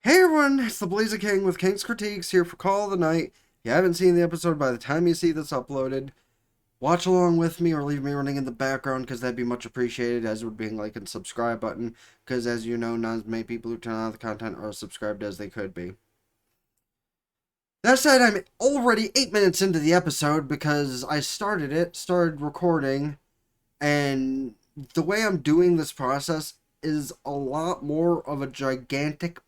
Hey everyone, it's the Blazer King with King's Critiques here for Call of the Night. If you haven't seen the episode by the time you see this uploaded, watch along with me or leave me running in the background because that'd be much appreciated, as would being like and subscribe button, because as you know, not as many people who turn on the content are subscribed as they could be. That said, I'm already 8 minutes into the episode because I started recording, and the way I'm doing this process is a lot more of a gigantic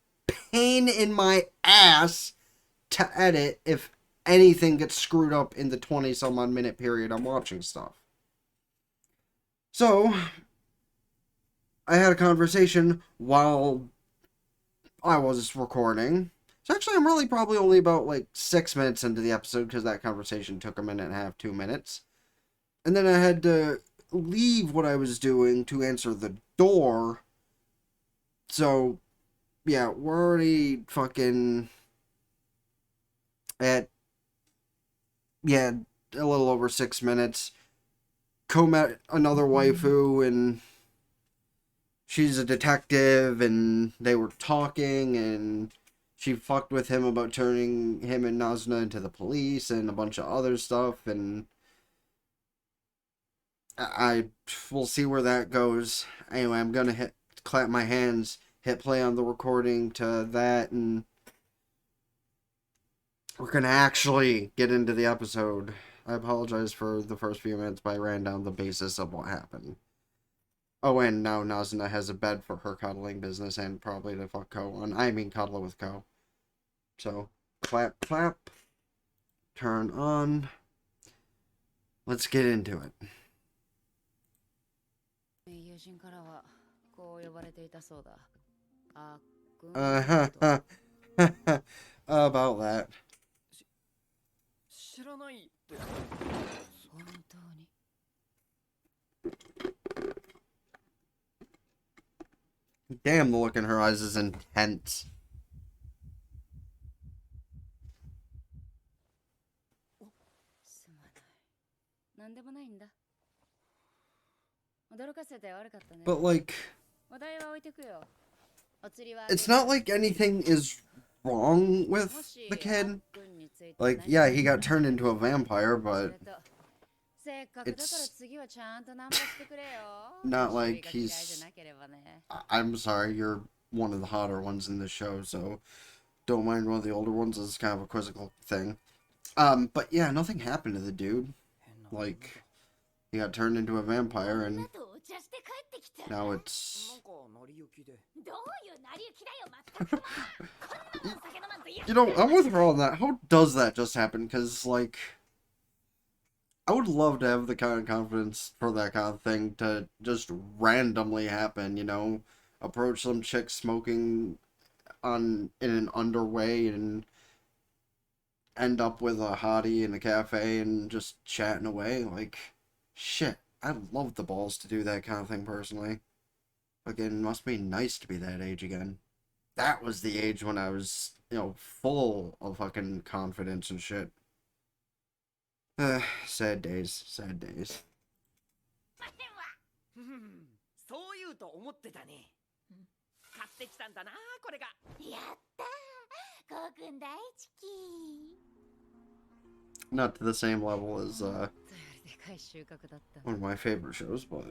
pain in my ass to edit if anything gets screwed up in the 20 some odd minute period I'm watching stuff. So, I had a conversation while I was recording. So actually, I'm really probably only about like 6 minutes into the episode because that conversation took a minute and a half, 2 minutes. And then I had to leave what I was doing to answer the door. So, yeah, we're already fucking at, yeah, a little over 6 minutes. Co met another waifu, and she's a detective, and they were talking, and she fucked with him about turning him and Nazna into the police, and a bunch of other stuff, and I will see where that goes. Anyway, I'm gonna clap my hands, hit play on the recording to that, and we're gonna actually get into the episode. I apologize for the first few minutes, but I ran down the basis of what happened. Oh, and now Nazna has a bed for her cuddling business and probably to fuck Ko on. I mean, cuddle with Ko. So, clap, clap. Turn on. Let's get into it. Uh, about that. Damn, the look in her eyes is intense. But like, it's not like anything is wrong with the kid. Like, yeah, he got turned into a vampire, but it's not like he's... I'm sorry, you're one of the hotter ones in the show, so don't mind one of the older ones. It's kind of a quizzical thing. But yeah, nothing happened to the dude. Like, he got turned into a vampire, and now it's... You know, I'm with her on that. How does that just happen? Because, like, I would love to have the kind of confidence for that kind of thing to just randomly happen, you know? Approach some chick smoking in an underway and end up with a hottie in a cafe and just chatting away. Like, shit. I'd love the balls to do that kind of thing personally. Again, must be nice to be that age again. That was the age when I was, you know, full of fucking confidence and shit. Sad days, sad days. そう言うと思ってたね。買ってきたんだな、これが。やったー。こうくん大好き。Not to the same level as one of my favorite shows, but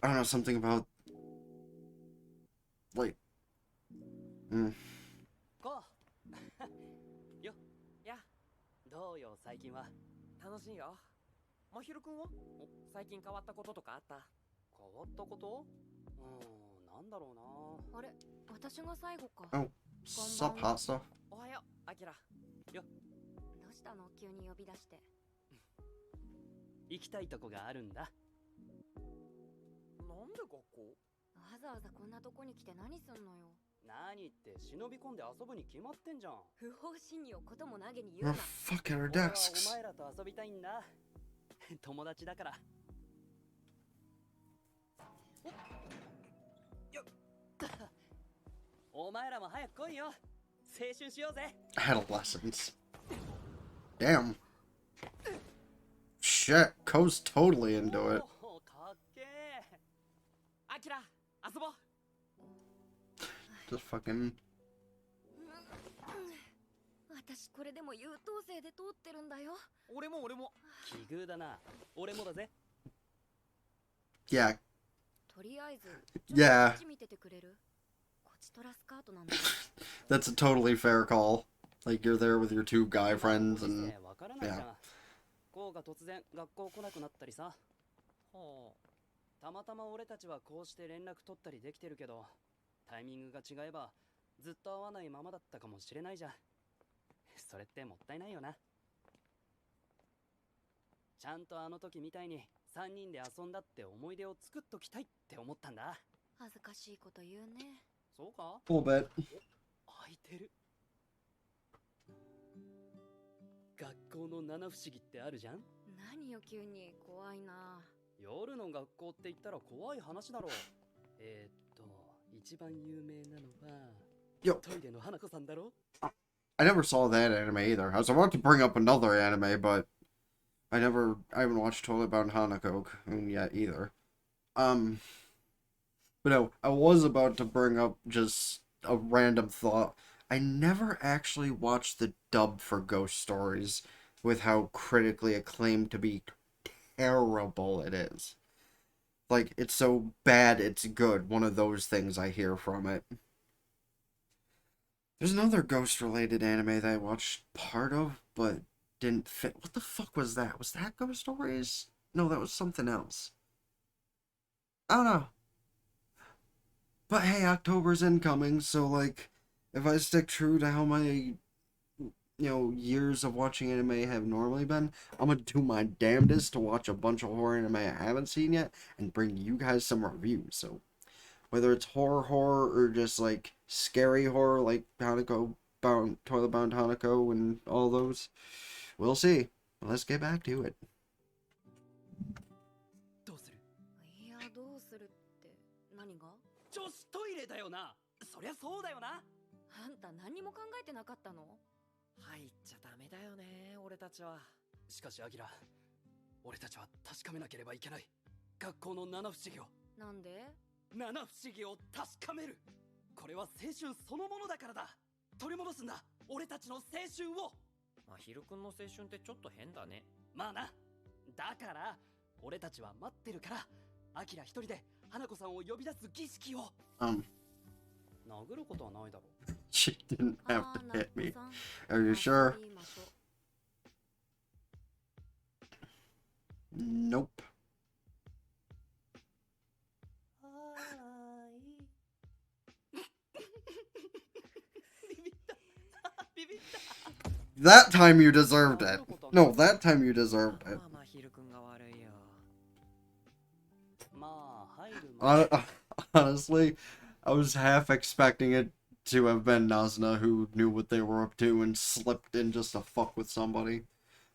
I don't know, something about like こう。よ、や、どうよ最近は。楽しいよ。まひるくんは？最近変わったこととかあった？変わったこと？なんだろうな。あれ、私が最後か。oh, sup hot stuff. おはよう、あきら。よ。どうしたの？急に呼び出して。行きたいとこがあるんだ。なんで学校？わざわざこんなとこに来て何すんのよ。何って忍び込んで遊ぶに決まってんじゃん。不法侵入をことも投げに言 We're うな。 fucking our 俺は desks. お前らと遊びたいんだ。友達だから。お前らも早く来いよ。青春しようぜ。 Adolescence. Damn. Shit, Ko's totally into it. おーかっけー。アキラ、遊ぼう。Just fucking. 私これでも優等生で通ってるんだよ。俺も奇遇だな。俺もだぜ。 Yeah. とりあえず Yeah. こっち見ててくれる？こちとらスカートなんだ。 That's a totally fair call. Like, you're there with your two guy friends ご時 and. 世わからないじゃん。 Yeah. こうが突然学校来なくなったりさ。はたまたま俺たちはこうして連絡取ったりできてるけど、タイミングが違えばずっと会わないままだったかもしれないじゃん。それってもったいないよな。ちゃんとあの時みたいに3人で遊んだって思い出を作っときたいって思ったんだ。恥ずかしいこと言うね。そうか？ A little bit. 開いてる。学校の七不思議ってあるじゃん。何よ急に、怖いな。夜の学校って言ったら怖い話だろう。一番有名なのは Yo. トイレの花子さんだろ。 I never saw that anime either. I was about to bring up another anime, but I haven't watched Toilet Bound Hanako yet either. But no, I was about to bring up just a random thought. I never actually watched the dub for Ghost Stories with how critically acclaimed to be terrible it is. Like, it's so bad it's good. One of those things I hear from it. There's another ghost-related anime that I watched part of, but didn't fit. What the fuck was that? Was that Ghost Stories? No, that was something else. I don't know. But hey, October's incoming, so like, if I stick true to how my, years of watching anime have normally been, I'm gonna do my damnedest to watch a bunch of horror anime I haven't seen yet and bring you guys some reviews. So, whether it's horror or just like scary horror like Toilet Bound Hanako and all those, we'll see. Let's get back to it. どうする？いや、どうするって何が？女子トイレだよな。そりゃそうだよな。あんた何も考えてなかったの？入っちゃダメだよね、俺たちは。しかしアキラ、俺たちは確かめなければいけない。学校の七不思議を。なんで？七不思議を確かめる。これは青春そのものだからだ。取り戻すんだ、俺たちの青春を。まひるくんの青春ってちょっと変だね。まあな。だから俺たちは待ってるから、アキラ一人で花子さんを呼び出す儀式を。殴ることはないだろう。 She didn't have to hit me. あ Are you sure? いい場所。 Nope. ビビった。 That time you deserved it. No, that time you deserved it. まひるくんが悪いよ。まあ入る前。 Honestly, I was half expecting it to have been Nazna who knew what they were up to and slipped in just to fuck with somebody.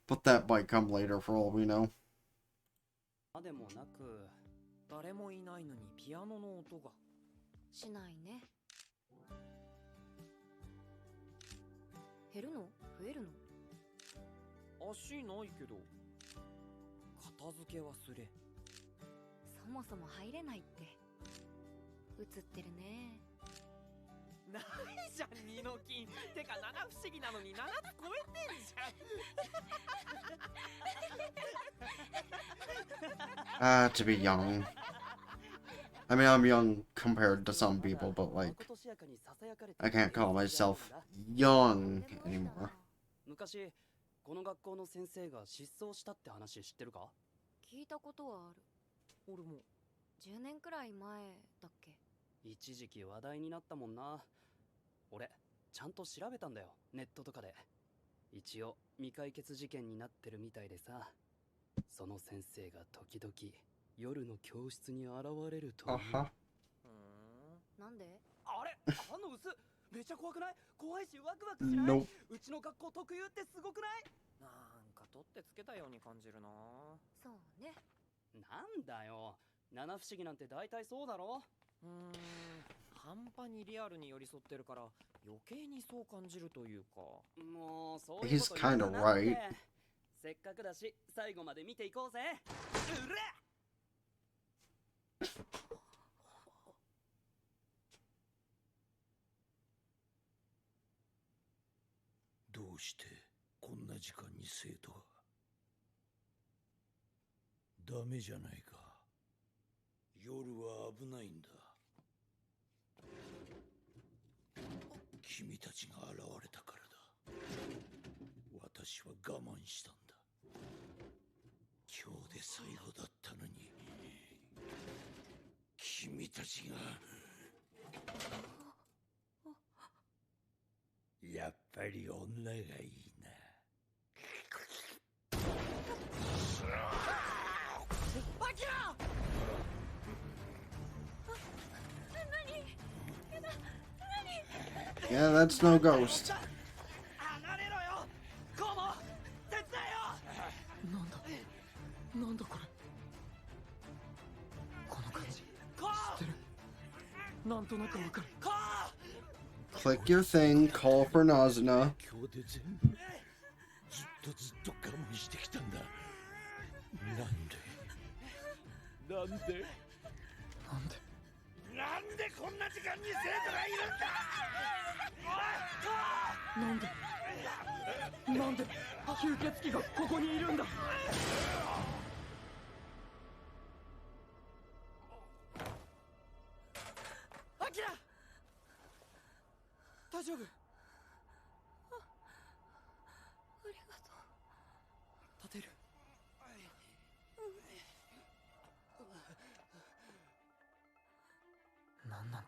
But that might come later for all we know. でもなく、誰もいないのにピアノの音が。しないね。減るの？増えるの？足ないけど。片付け忘れ。そもそも入れないって。映ってるね。ないじゃん、二の金。てか七不思議なのに7つ超えてんじゃん。To be young. I mean, I'm young compared to some people, but like, I can't call myself young anymore. 昔この学校の先生が失踪したって話知ってるか？聞いたことはある。俺も。10年くらい前だっけ？一時期話題になったもんな。俺ちゃんと調べたんだよ、ネットとかで。一応未解決事件になってるみたいでさ。その先生が時々夜の教室に現れるという。なんで？あれ、あの薄めっちゃ怖くない？怖いしワクワクしない？ Nope. うちの学校特有ってすごくない？なんか取ってつけたように感じるな。そうね。なんだよ、七不思議なんて大体そうだろ。半端にリアルに寄り添ってるから余計にそう感じるというか。もうそういうこと言うなって。 He's kinda right. せっかくだし最後まで見ていこうぜ。うら！してこんな時間に生徒が。ダメじゃないか。夜は危ないんだ。君たちが現れたからだ。私は我慢したんだ。今日で最後だったのに、君たちが。やっぱり女がいいな。アキラ Yeah, that's no ghost. 離れろよコモ手伝えよなんだこれ。この感じ知コってる。なんとなくわかる。コ Click your thing, call for Nazuna. 今日で全部ずっと我慢してきたんだ。なんでなんでこんな時間に生徒がいるんだ。なんで吸血鬼がここにいるんだ。アキラ大丈夫ありがとう。立てるなんだ。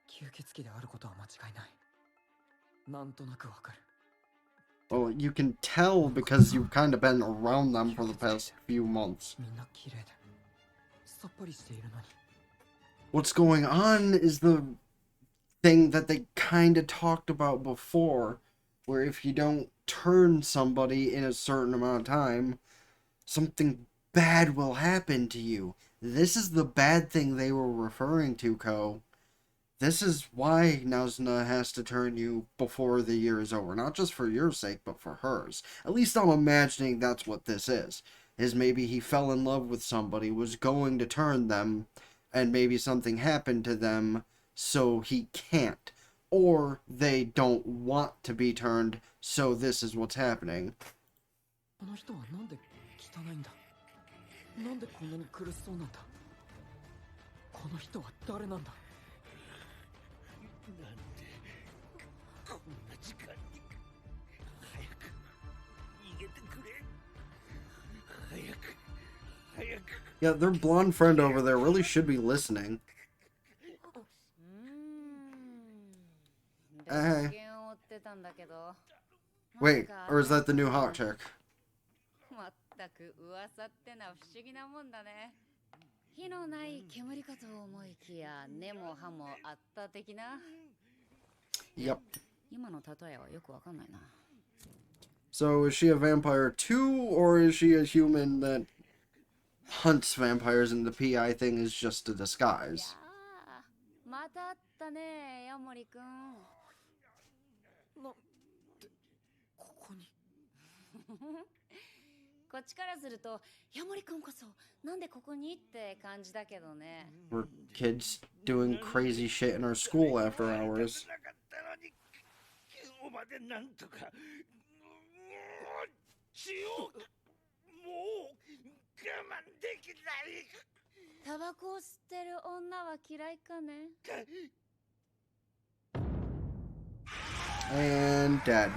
吸血鬼であることは間違いない。なんとなくわかる。 Well, you can tell because you've kind of been around them for the past few months. みんな綺麗でさっぱりしているのに。 What's going on is the thing that they kind of talked about before, where if you don't turn somebody in a certain amount of time, something bad will happen to you. This is the bad thing they were referring to, Ko. This is why Nazuna has to turn you before the year is over. Not just for your sake, but for hers. At least I'm imagining that's what this is. Is maybe he fell in love with somebody, was going to turn them, and maybe something happened to them, so he can't. Or they don't want to be turned, so this is what's happening. この人はなんで汚いんだ。なんでこんなに苦しそうなんだ。この人は誰なんだ。なんでこんな時間に。早く逃げてくれ。早く。 Yeah, their blonde friend over there really should be listening. 別件を追ってたんだけど。 Wait, or is that the new hot chick? まったく噂ってのは不思議なもんだね。火のない煙かと思いきや根も葉もあった的な。 Yep. 今の例えはよくわかんないな。 So is she a vampire too, or is she a human that hunts vampires and the PI thing is just a いや disguise? ー、またあったね、ヤモリくん。なんでここに。こっちからすると、ヤモリくんこそなんでここにって感じだけどね。 We're kids doing crazy shit in our school after hours. なかったのに今日までなんとかしよう。もう我慢できない。タバコを吸ってる女は嫌いかね。 And dead.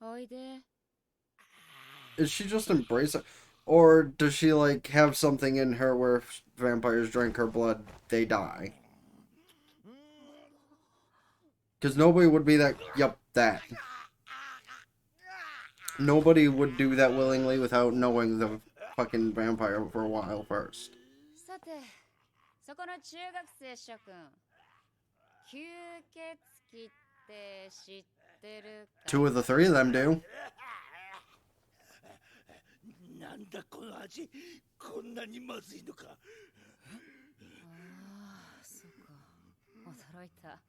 おいで。 Is she just embrace it? Or does she, like, have something in her where if vampires drink her blood, they die? Because nobody would be that, yup, that. Nobody would do that willingly without knowing the fucking vampire for a while first. さて、そこの中学生諸君。吸血鬼って知ってるか。 Two of the three of them do. なんだこの味、こんなにまずいのか。ああ、そっか。驚いた。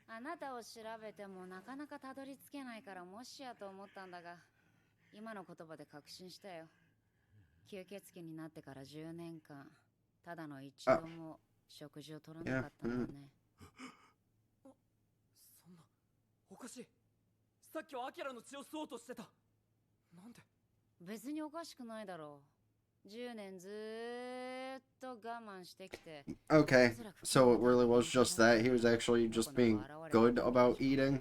あなたを調べてもなかなかたどり着けないからもしやと思ったんだが、今の言葉で確信したよ。吸血鬼になってから10年間ただの一度も食事を取らなかったんだね。そんなおかしい。さっきはアキラの血を吸おうとしてた。なんで？別におかしくないだろう。10年ずーっと我慢してきて。 Okay, so it really was just that. He was actually just being good about eating.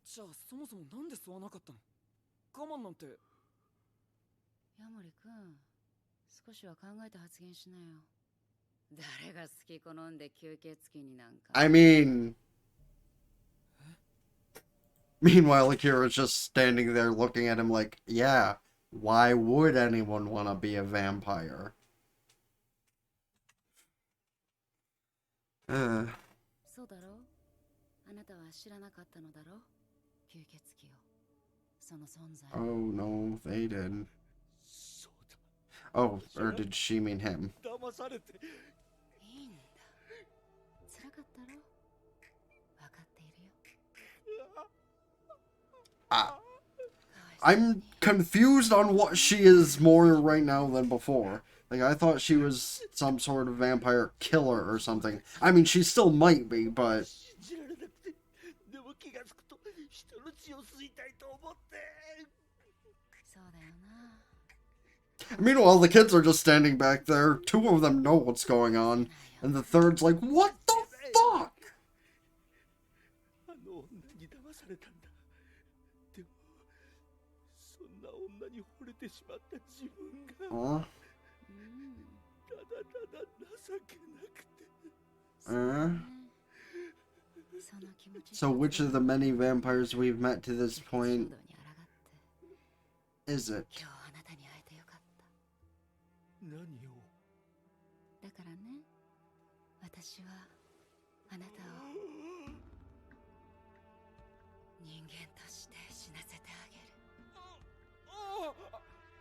じゃあそもそもなんで吸わなかったの？我慢なんて。ヤモリくん、少しは考えて発言しなよ。誰が好き好んで吸血鬼になんか。I mean... Meanwhile, Akira's just standing there looking at him like, yeah, why would anyone want to be a vampire? そうだろ？あなたは知らなかったのだろ？吸血鬼を。その存在。 Oh, no, they did. そうだ。 Oh, or did she mean him? 騙されて。いいんだ。辛かったろ？分かっているよ。I'm confused on what she is more right now than before. Like, I thought she was some sort of vampire killer or something. I mean, she still might be, but... 信じられなくて。でも気がつくと人の血を吸いたいと思って。そうだよな。 Meanwhile, the kids are just standing back there. 2 of them know what's going on. And the third's like, what the fuck? あの女に騙されたんだ。でも、そんな女に惚れてしまった自分が、ただただ情けなくて。その気持ち。 So which of the many vampires we've met to this point is it? 今日あなたに会えてよかった。何を？だからね、私はあなたを人間として死なせてあげる。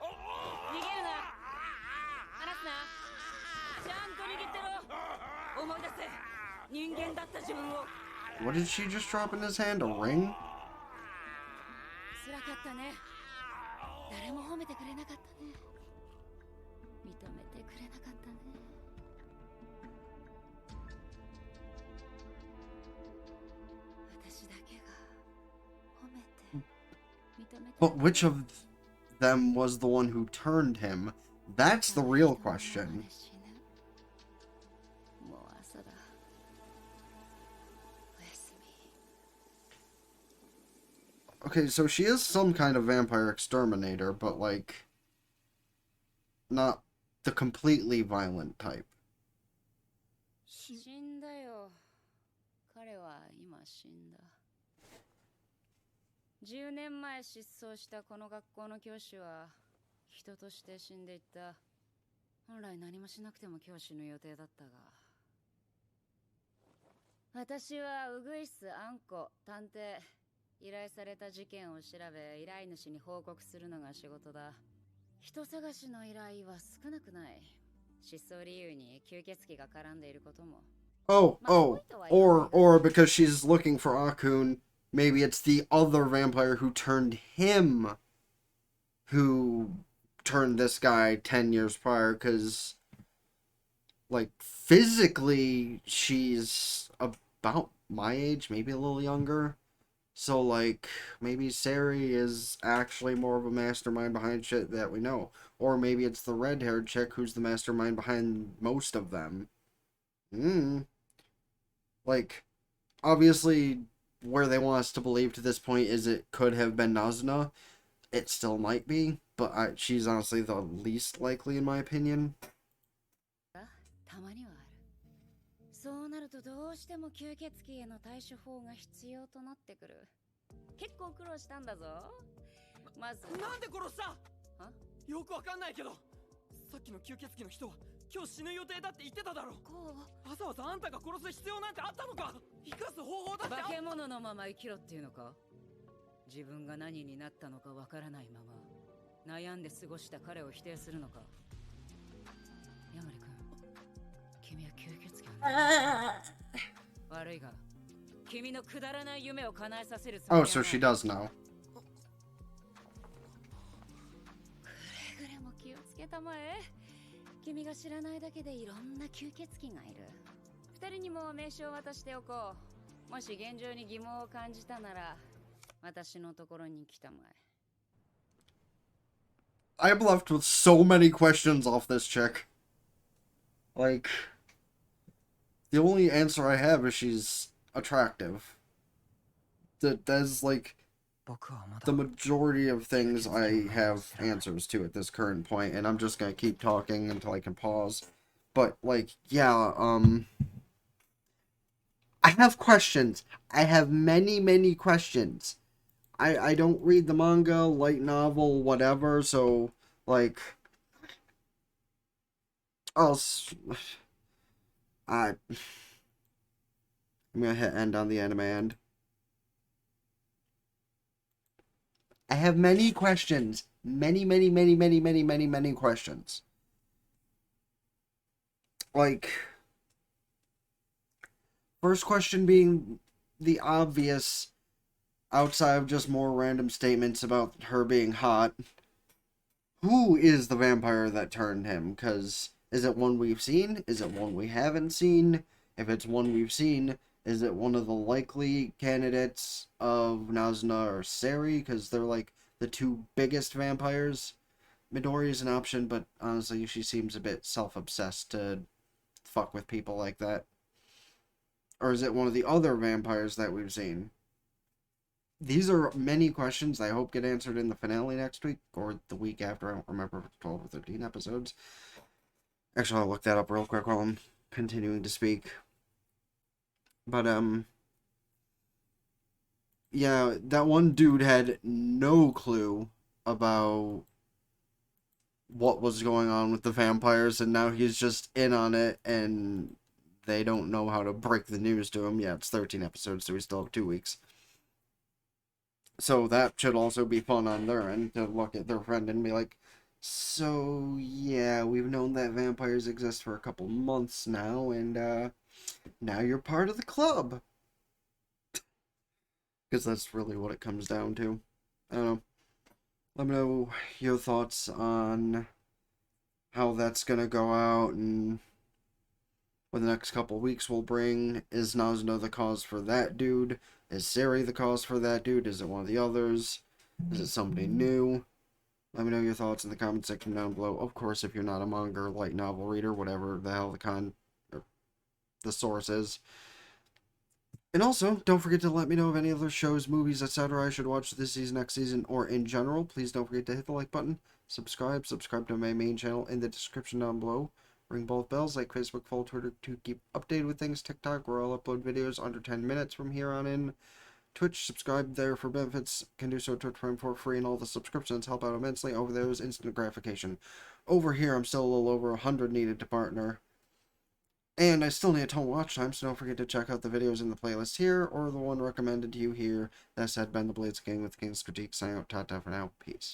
逃げるな。離すな。ちゃんと握ってろ。思い出せ。人間だった自分を。 What did she just drop in his hand? A ring? 辛かったね。誰も褒めてくれなかったね。認めてくれなかったね。私だけが褒めて認めて。 But which of them was the one who turned him? That's the real question. もう朝だ。おやすみ。 Okay, so she is some kind of vampire exterminator, but like... not the completely violent type. 死んだよ。彼は今死んだ。10年前失踪したこの学校の教師は人として死んでいった。本来何もしなくても教師の予定だったが、私はウグイス・アンコ探偵。依頼された事件を調べ依頼主に報告するのが仕事だ。人探しの依頼は少なくない。失踪理由に吸血鬼が絡んでいることも。 Oh, or because she's looking for Akun, maybe it's the other vampire who turned him who turned this guy 10 years prior, because, like, physically, she's about my age, maybe a little younger. So, like, maybe Sari is actually more of a mastermind behind shit that we know. Or maybe it's the red-haired chick who's the mastermind behind most of them. Like, obviously, where they want us to believe to this point is it could have been Nazuna. It still might be, but she's honestly the least likely in my opinion. たまにはある。そうなるとどうしても吸血鬼への対処法が必要となってくる。結構苦労したんだぞ。まずなんで殺した？は？よくわかんないけど、さっきの吸血鬼の人は今日死ぬ予定だって言ってただろ。こうわざわざあんたが殺す必要なんてあったのか？生かす方法だって化け物のまま生きろっていうのか？自分が何になったのかわからないまま悩んで過ごした彼を否定するのか？ヤマリ君、君は吸血鬼なんだ。悪いが、君のくだらない夢を叶えさせるつもり Oh, は so she does know. くれぐれも気をつけけたまえ。君が知らないだけでいろんな吸血鬼がいる。二人にも名刺を渡しておこう。もし現状に疑問を感じたなら、私のところに来たまえ。I'm left with so many questions off this chick. Like, the only answer I have is she's attractive. That's like the majority of things I have answers to at this current point, and I'm just gonna keep talking until I can pause. But, like, yeah, I have questions. I have many, many questions. I don't read the manga, light novel, whatever, so, like, I'll... I'm gonna hit end on the anime end. I have many questions. Many, many, many, many, many, many, many questions. Like, first question being the obvious, outside of just more random statements about her being hot. Who is the vampire that turned him? Because is it one we've seen? Is it one we haven't seen? If it's one we've seen, is it one of the likely candidates of Nazuna or Seri? Because they're like the two biggest vampires. Midori is an option, but honestly, she seems a bit self-obsessed to fuck with people like that. Or is it one of the other vampires that we've seen? These are many questions I hope get answered in the finale next week, or the week after. I don't remember if it's 12 or 13 episodes. Actually, I'll look that up real quick while I'm continuing to speak. But, yeah, that one dude had no clue about what was going on with the vampires, and now he's just in on it, and they don't know how to break the news to him. Yeah, it's 13 episodes, so we still have 2 weeks. So that should also be fun on their end, to look at their friend and be like, so, yeah, we've known that vampires exist for a couple months now, and, now you're part of the club. Because that's really what it comes down to. I don't know. Let me know your thoughts on how that's gonna go out and what the next couple weeks will bring. Is Nazuna the cause for that dude? Is Seri the cause for that dude? Is it one of the others? Is it somebody new? Let me know your thoughts in the comment section down below. Of course, if you're not a manga or light novel reader, whatever the hell the source is. And also, don't forget to let me know of any other shows, movies, etc. I should watch this season, next season, or in general. Please don't forget to hit the like button, subscribe to my main channel in the description down below. Ring both bells like Facebook, follow Twitter to keep updated with things, TikTok, where I'll upload videos under 10 minutes from here on in. Twitch, subscribe there for benefits, can do so Twitch Prime for free, and all the subscriptions help out immensely. Over there is instant gratification. Over here, I'm still a little over 100 needed to partner. And I still need a ton of watch time, so don't forget to check out the videos in the playlist here, or the one recommended to you here. That said, Ben the Blades King with King's Critique, signing out. Ta-ta for now. Peace.